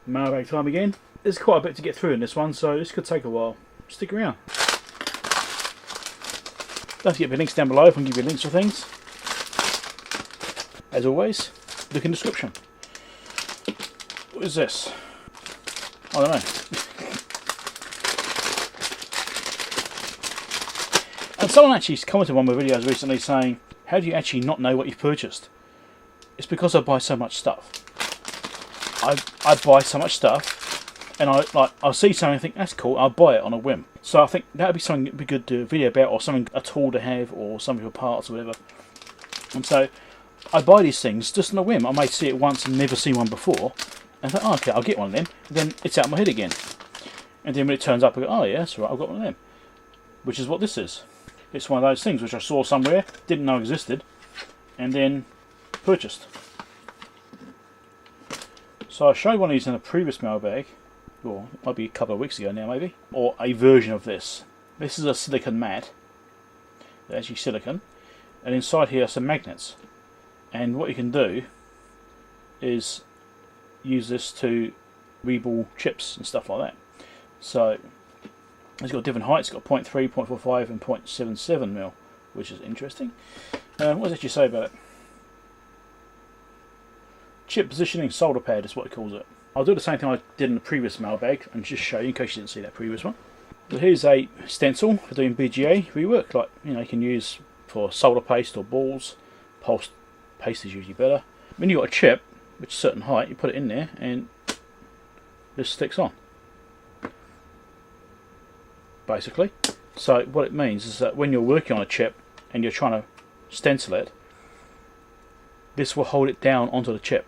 Mailbag time again. There's quite a bit to get through in this one, so this could take a while. Stick around. Don't forget the links down below if I can give you links for things. As always, look in the description. What is this? I don't know. And someone actually commented on one of my videos recently saying, how do you actually not know what you've purchased? It's because I buy so much stuff. I buy so much stuff, and I'll see something and think, that's cool, I'll buy it on a whim. So I think that would be something that would be good to do a video about, or something, a tool to have, or some of your parts or whatever. And so I buy these things just on a whim. I may see it once and never seen one before, and I think, oh, okay, I'll get one of them. And then it's out of my head again. And then when it turns up, I go, oh yeah, that's right, I've got one of them. Which is what this is. It's one of those things which I saw somewhere, didn't know existed, and then purchased. So I showed one of these in a previous mailbag, or it might be a couple of weeks ago now maybe, or a version of this. This is a silicone mat, they're actually silicone, and inside here are some magnets. And what you can do is use this to reball chips and stuff like that. So it's got different heights, it's got 0.3, 0.45 and 0.77mm, which is interesting. What does it actually say about it? Chip positioning solder pad is what it calls it. I'll do the same thing I did in the previous mailbag and just show you in case you didn't see that previous one. So here's a stencil for doing BGA rework, like you can use for solder paste or balls. Pulse paste is usually better. When you've got a chip which is a certain height, you put it in there and this sticks on. Basically. So what it means is that when you're working on a chip and you're trying to stencil it, this will hold it down onto the chip,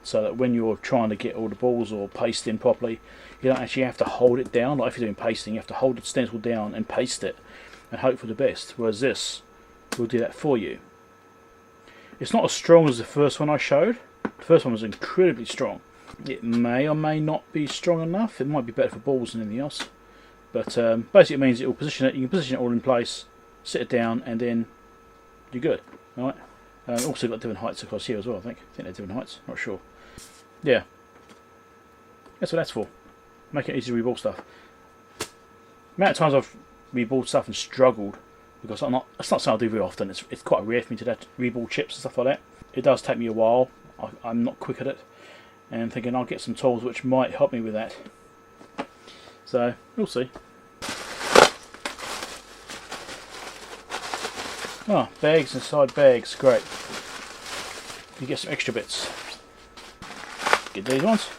so that when you're trying to get all the balls or paste in properly, you don't actually have to hold it down. Like if you're doing pasting, you have to hold the stencil down and paste it and hope for the best, whereas this will do that for you. It's not as strong as the first one I showed. The first one was incredibly strong. It may or may not be strong enough. It might be better for balls than anything else. But basically it means it will position it. You can position it all in place, sit it down, and then you're good. Alright. Also got different heights across here as well, I think. They're different heights, not sure. Yeah. That's what that's for. Make it easy to reball stuff. The amount of times I've reballed stuff and struggled, because it's not something I do very often. It's quite rare for me to reball chips and stuff like that. It does take me a while. I'm not quick at it. And I'm thinking I'll get some tools which might help me with that. So, we'll see. Oh, bags inside bags, great. You get some extra bits. Get these ones.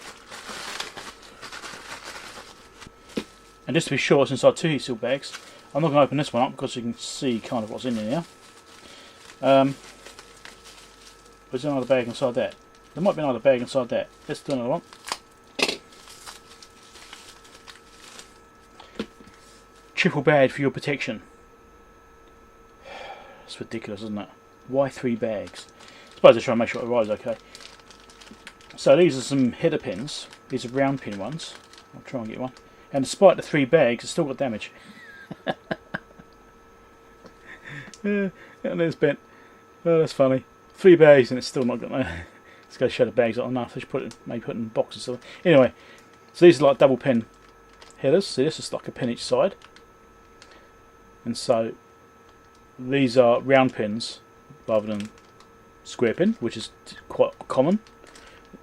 And just to be sure, it's inside 2 heat seal bags. I'm not going to open this one up because you can see kind of what's in there now. There's another bag inside that. There might be another bag inside that. Let's do another one. Triple bag for your protection. It's ridiculous, isn't it? Why 3 bags? I suppose I try and make sure it arrives okay. So these are some header pins. These are round pin ones. I'll try and get one. And despite the 3 bags, it's still got damage. And it's bent. Oh, that's funny. 3 bags and it's still not got no. Let's go show the bags not enough. I should maybe put it in boxes. So anyway, so these are like double pin headers. See, this is like a pin each side. And so these are round pins rather than square pin, which is quite common,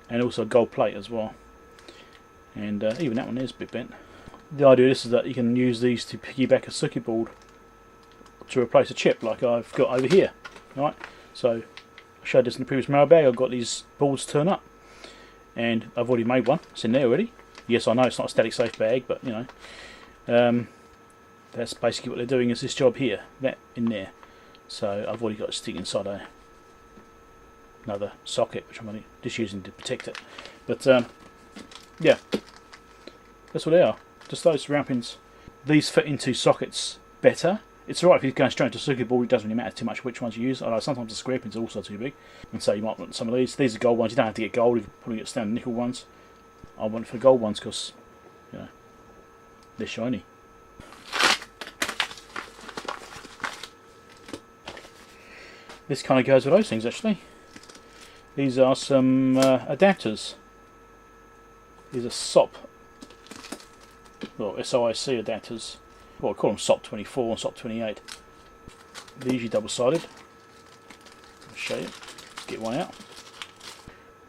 and also gold plate as well. And even that one is a bit bent. The idea of this is that you can use these to piggyback a circuit board to replace a chip like I've got over here. Right? So I showed this in the previous mailbag. I've got these boards turn up, and I've already made one. It's in there already. Yes, I know it's not a static safe bag, but you know. That's basically what they're doing is this job here, that in there. So I've already got it sticking inside another socket, which I'm only just using to protect it. But yeah, that's what they are. Just those round pins. These fit into sockets better. It's alright if you're going straight into a circuit board. It doesn't really matter too much which ones you use. Although sometimes the square pins are also too big, and so you might want some of these. These are gold ones. You don't have to get gold. You can probably get standard nickel ones. I went for the gold ones because you know they're shiny. This kind of goes with those things actually. These are some adapters. These are SOP, or SOIC adapters. Well, I call them SOP 24 and SOP 28. They're usually double-sided. I'll show you. Let's get one out.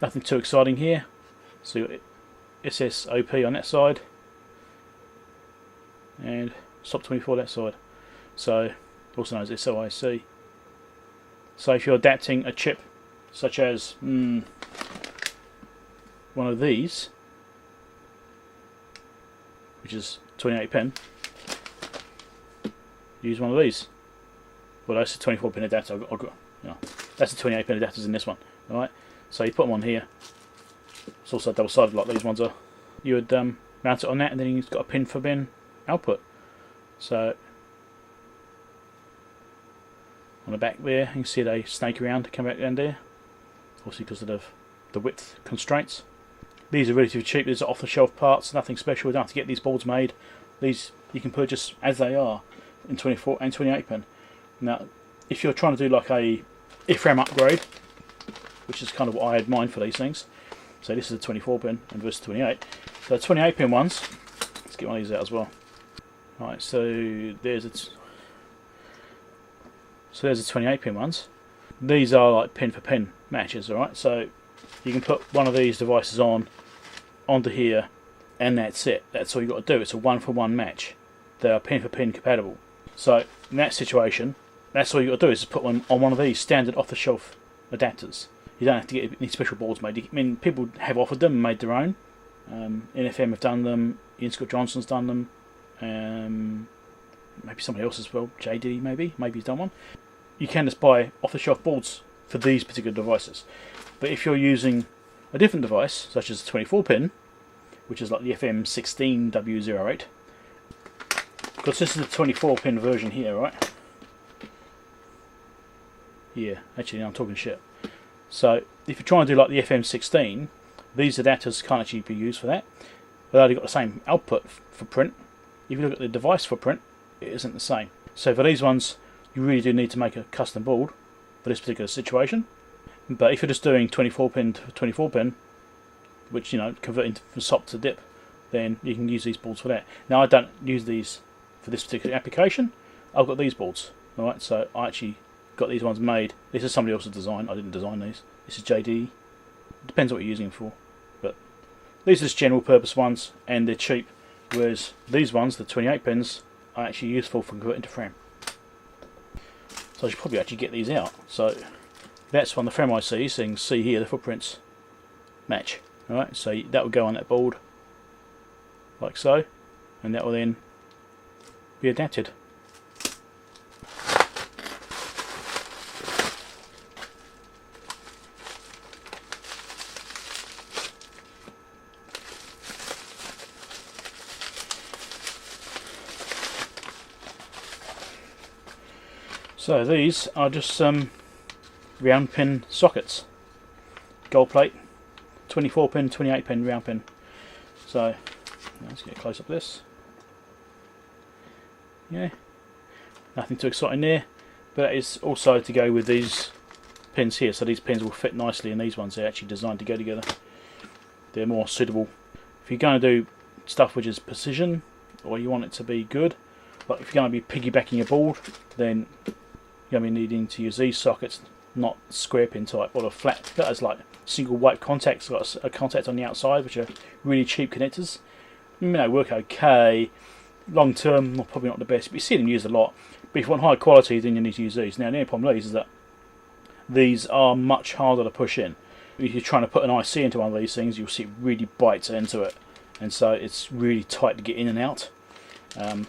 Nothing too exciting here. So you've got SSOP on that side and SOP 24 that side. So also known as SOIC. So if you're adapting a chip such as one of these, which is 28 pin, use one of these. Well, that's a 24 pin adapter. I've got, you know, that's the 28 pin adapters in this one. Alright, so you put them on here. It's also double sided like these ones are. You would mount it on that, and then you've got a pin for bin output. So on the back there, you can see they snake around, come back down there. Obviously because of the width constraints. These are relatively cheap. These are off-the-shelf parts, nothing special. We don't have to get these boards made. These you can purchase as they are in 24 and 28 pin. Now, if you're trying to do like a IFRAM upgrade, which is kind of what I had in mind for these things. So this is a 24 pin and versus 28. So the 28 pin ones, let's get one of these out as well. Right, so there's a 28 pin ones. These are like pin for pin matches, alright? So you can put one of these devices onto here, and that's it. That's all you got to do. It's a 1-for-1 match. They are pin for pin compatible. So in that situation, that's all you got to do is just put one on one of these standard off-the-shelf adapters. You don't have to get any special boards made. I mean, people have offered them and made their own. NFM have done them. Ian Scott Johnson's done them. Maybe somebody else as well. JD maybe he's done one. You can just buy off-the-shelf boards for these particular devices. But if you're using a different device, such as a 24 pin, which is like the FM16W08, because this is the 24 pin version here, right? Yeah, actually, I'm talking shit. So if you're trying to do like the FM16, these adapters can't actually be used for that. They've only got the same output footprint. If you look at the device footprint, it isn't the same. So for these ones, you really do need to make a custom board for this particular situation. But if you're just doing 24 pin to 24 pin, which, you know, converting from SOP to DIP, then you can use these boards for that. Now I don't use these for this particular application. I've got these boards, alright, so I actually got these ones made. This is somebody else's design. I didn't design these. This is JD. Depends what you're using them for. But these are just general purpose ones, and they're cheap. Whereas these ones, the 28 pins, are actually useful for converting to frame. So I should probably actually get these out. So that's one of the frame ICs, so you can see here the footprints match. Alright, so that will go on that board like so, and that will then be adapted. So these are just round pin sockets, gold plate, 24 pin, 28 pin round pin. So let's get a close up of this. Yeah, nothing too exciting there, but that is also to go with these pins here. So these pins will fit nicely in these ones. They're actually designed to go together. They're more suitable if you're going to do stuff which is precision, or you want it to be good. Like if you're going to be piggybacking a board, then you're going to be needing to use these sockets, not square pin type, or a flat, that has like single white contacts, got a contact on the outside, which are really cheap connectors. You know, work okay. Long term, probably not the best, but you see them used a lot. But if you want high quality, then you need to use these. Now the only problem with these is that these are much harder to push in. If you're trying to put an IC into one of these things, you'll see it really bites into it, and so it's really tight to get in and out. And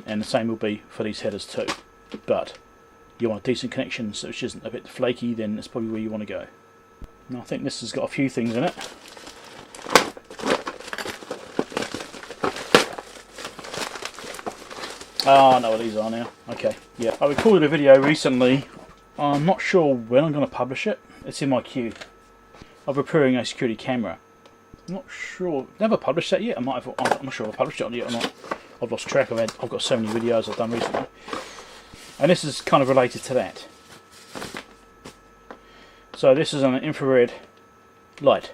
the same will be for these headers too. But you want a decent connection, so which isn't a bit flaky, then that's probably where you want to go. Now I think this has got a few things in it. Oh, I know what these are now. Okay, yeah. I recorded a video recently. I'm not sure when I'm going to publish it. It's in my queue. I'm preparing a security camera. I'm not sure. Never published that yet. I'm not sure if I published it yet or not. I've lost track. I've got so many videos I've done recently. And this is kind of related to that. So this is an infrared light.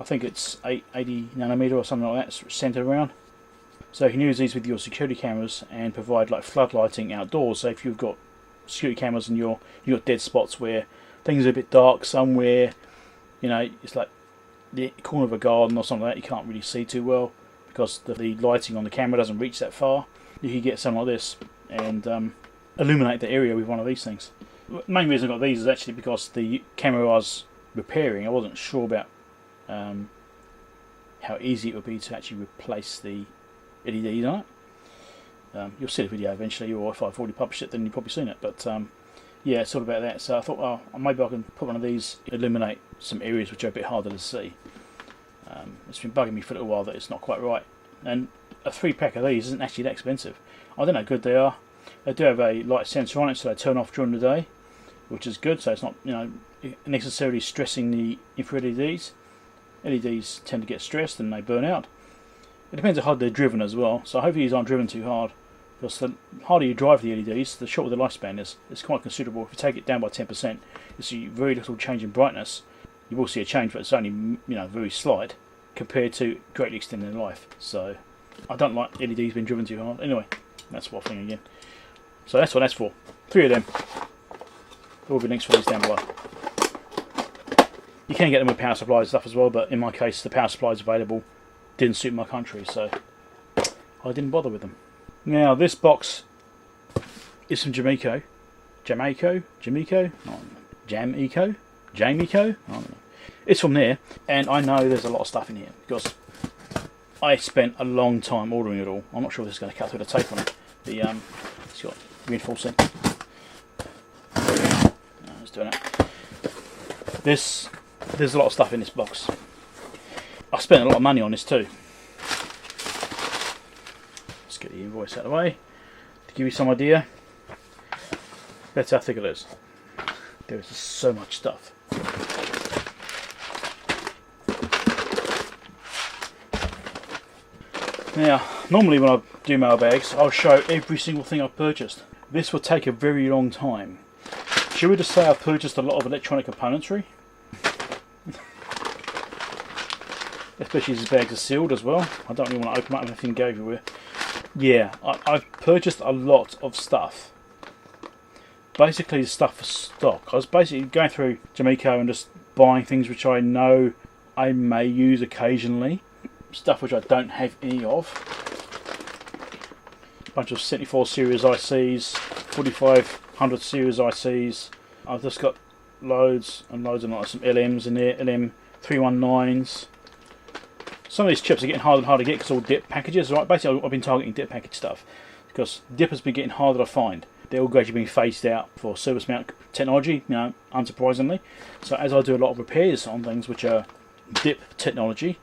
I think it's 80 nanometer or something like that, centered around. So you can use these with your security cameras and provide like floodlighting outdoors. So if you've got security cameras and you've got dead spots where things are a bit dark somewhere, you know, it's like the corner of a garden or something like that, you can't really see too well because the lighting on the camera doesn't reach that far. You can get something like this and illuminate the area with one of these things. The main reason I got these is actually because the camera I was repairing, I wasn't sure about how easy it would be to actually replace the LEDs on it. You'll see the video eventually, or if I've already published it then you've probably seen it, but yeah, it's all about that. So I thought, well, maybe I can put one of these, illuminate some areas which are a bit harder to see. It's been bugging me for a little while that it's not quite right, and a 3-pack of these isn't actually that expensive. I don't know how good they are. They do have a light sensor on it, so they turn off during the day, which is good, so it's not, you know, necessarily stressing the infrared LEDs. LEDs tend to get stressed and they burn out. It depends how hard they're driven as well, so hopefully these aren't driven too hard, because the harder you drive the LEDs, the shorter the lifespan is. It's quite considerable. If you take it down by 10%, you see very little change in brightness. You will see a change, but it's only, you know, very slight compared to greatly extending life. So I don't like LEDs being driven too hard. Anyway, that's what thing again. So that's what that's for. 3 of them. There will be links for these down below. You can get them with power supply and stuff as well, but in my case the power supply is available. Didn't suit my country, so I didn't bother with them. Now this box is from Jameco. Jameco? Jameco? Oh, Jameco? Jameco? I don't know. It's from there, and I know there's a lot of stuff in here because I spent a long time ordering it all. I'm not sure if this is going to cut through the tape on it. It's got reinforcing. No, it's doing it. There's a lot of stuff in this box. I spent a lot of money on this too. Let's get the invoice out of the way to give you some idea. That's how thick it is. There is so much stuff. Now, normally when I do mailbags, I'll show every single thing I've purchased. This will take a very long time. Should we just say I've purchased a lot of electronic componentry? Especially these bags are sealed as well. I don't really want to open them up and everything go everywhere. Yeah, I've purchased a lot of stuff. Basically the stuff for stock. I was basically going through Jameco and just buying things which I know I may use occasionally. Stuff which I don't have any of. A bunch of 74 series ICs, 4500 series ICs. I've just got loads and loads and loads of some LMs in there, LM319s. Some of these chips are getting harder and harder to get because all dip packages, right? Basically I've been targeting dip package stuff because dip has been getting harder to find. They're all gradually being phased out for surface mount technology, you know, unsurprisingly. So as I do a lot of repairs on things which are dip technology,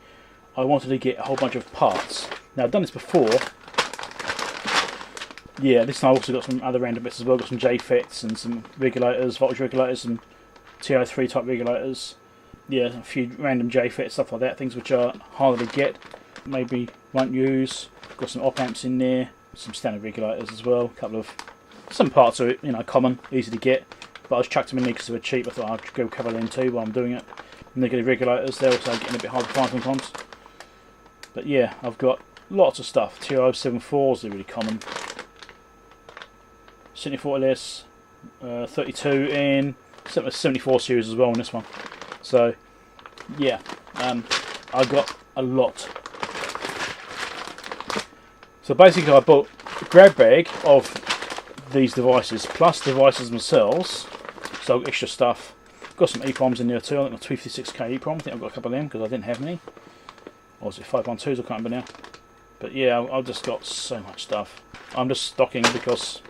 I wanted to get a whole bunch of parts. Now I've done this before. Yeah, this time I've also got some other random bits as well. Got some JFETs and some regulators, voltage regulators, and TO3 type regulators. Yeah, a few random JFET stuff like that, things which are harder to get, maybe won't use. Got some op amps in there, some standard regulators as well. Some parts are, you know, common, easy to get, but I just chucked them in there because they were cheap. I thought I'd go cover them too while I'm doing it. Negative regulators, they're also getting a bit hard to find sometimes. But yeah, I've got lots of stuff. TO74s, they're really common. 74LS, 32N, 74 series as well on this one. So yeah, I got a lot. So basically I bought a grab bag of these devices plus devices themselves, so I've got extra stuff. Got some EPROMs in there too. I think a 256K EPROM. I think I've got a couple of them because I didn't have any. Or was it 512s? I can't remember now. But yeah, I've just got so much stuff. I'm just stocking because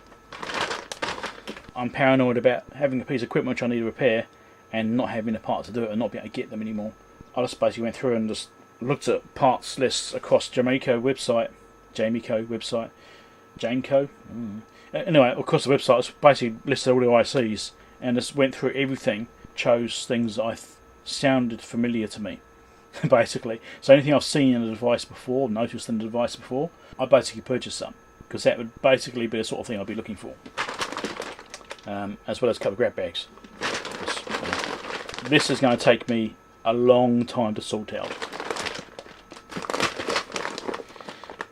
I'm paranoid about having a piece of equipment which I need to repair and not having the part to do it and not being able to get them anymore. I just basically went through and just looked at parts lists across Jameco website. Jameco? Anyway, across the website, it's basically listed all the ICs and just went through everything, chose things that sounded familiar to me, basically. So anything I've seen in a device before, noticed in the device before, I basically purchased some, because that would basically be the sort of thing I'd be looking for. As well as a couple of grab bags. This is going to take me a long time to sort out.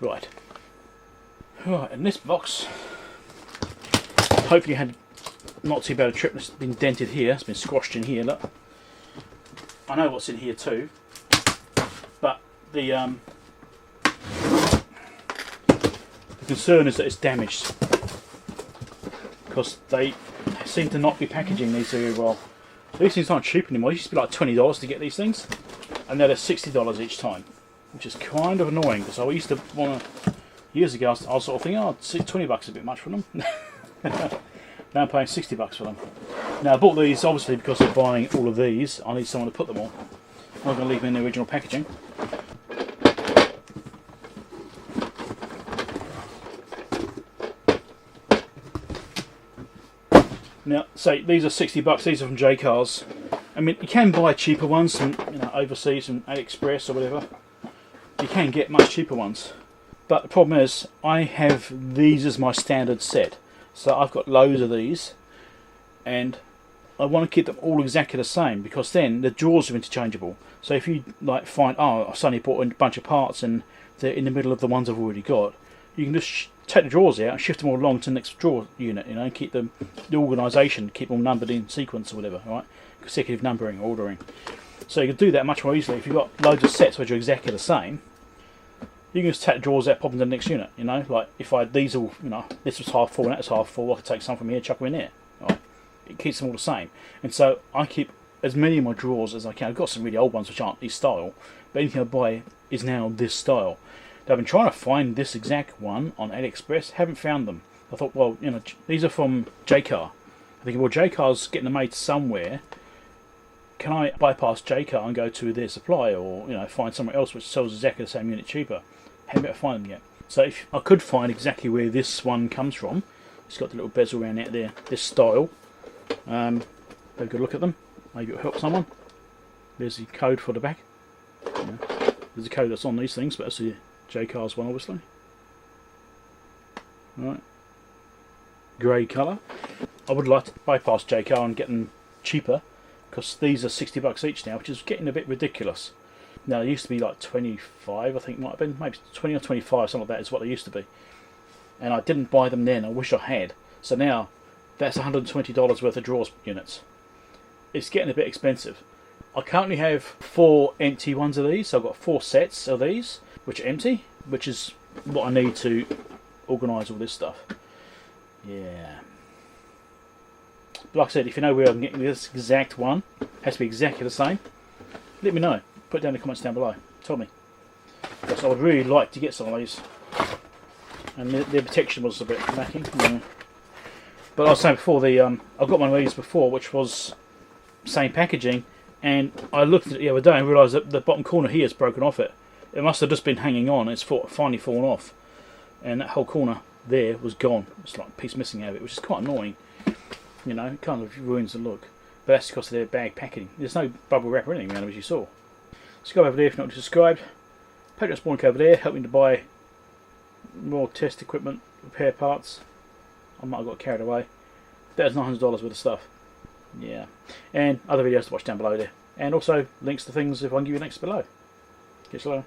Right. Right, and this box, hopefully had not too bad a trip. It's been dented here, it's been squashed in here, look. I know what's in here too, but the concern is that it's damaged, because they seem to not be packaging these very well. These things aren't cheap anymore. It used to be like $20 to get these things, and now they're $60 each time, which is kind of annoying, because I used to want to, years ago I was sort of thinking, oh, $20 is a bit much for them. Now I'm paying $60 for them. Now I bought these obviously because of buying all of these. I need someone to put them on. I'm not going to leave them in the original packaging. Now, say these are $60. These are from Jaycar's. I mean, you can buy cheaper ones from, you know, overseas from AliExpress or whatever. You can get much cheaper ones. But the problem is, I have these as my standard set. So I've got loads of these, and I want to keep them all exactly the same, because then the drawers are interchangeable. So if you like find, oh, I've suddenly bought a bunch of parts and they're in the middle of the ones I've already got, you can just take the drawers out and shift them all along to the next drawer unit, you know, and keep them, the organisation, keep them numbered in sequence or whatever, right? Consecutive numbering, ordering. So you can do that much more easily. If you've got loads of sets which are exactly the same, you can just take the drawers out, pop them to the next unit, you know, like if I had these all, you know, this was half full and that was half full, I could take some from here, chuck them in there, right? It keeps them all the same. And so I keep as many of my drawers as I can. I've got some really old ones which aren't this style, but anything I buy is now this style. Now, I've been trying to find this exact one on AliExpress, haven't found them. I thought, well, you know, these are from Jaycar. I think, well, Jaycar's getting them made somewhere. Can I bypass Jaycar and go to their supply, or, you know, find somewhere else which sells exactly the same unit cheaper? Haven't been able to find them yet. So if I could find exactly where this one comes from, it's got the little bezel around out there, this style. Have a good look at them. Maybe it'll help someone. There's the code for the back. Yeah. There's a code that's on these things, but that's the Jaycar's one, obviously. Right. Grey colour. I would like to bypass Jaycar and get them cheaper, because these are $60 each now, which is getting a bit ridiculous. Now, they used to be like 25, I think it might have been, maybe 20 or 25, something like that is what they used to be. And I didn't buy them then, I wish I had. So now, that's $120 worth of drawers units. It's getting a bit expensive. I currently have 4 empty ones of these, so I've got 4 sets of these, which are empty, which is what I need to organise all this stuff. Yeah. But like I said, if you know where I'm getting this exact one, has to be exactly the same, let me know. Put it down in the comments down below. Tell me. Because I would really like to get some of these. And their protection was a bit lacking. Yeah. But I was saying before, I got one of these before, which was same packaging, and I looked at it the other day and realised that the bottom corner here is broken off it. It must have just been hanging on. It's finally fallen off. And that whole corner there was gone. It's like a piece missing out of it, which is quite annoying. You know, it kind of ruins the look. But that's because of their bag packaging. There's no bubble wrap or anything around it, as you saw. So go over there if you're not subscribed. Patreon's link over there, helping to buy more test equipment, repair parts. I might have got carried away. That's $900 worth of stuff. Yeah. And other videos to watch down below there. And also links to things if I can give you links below. Catch you later.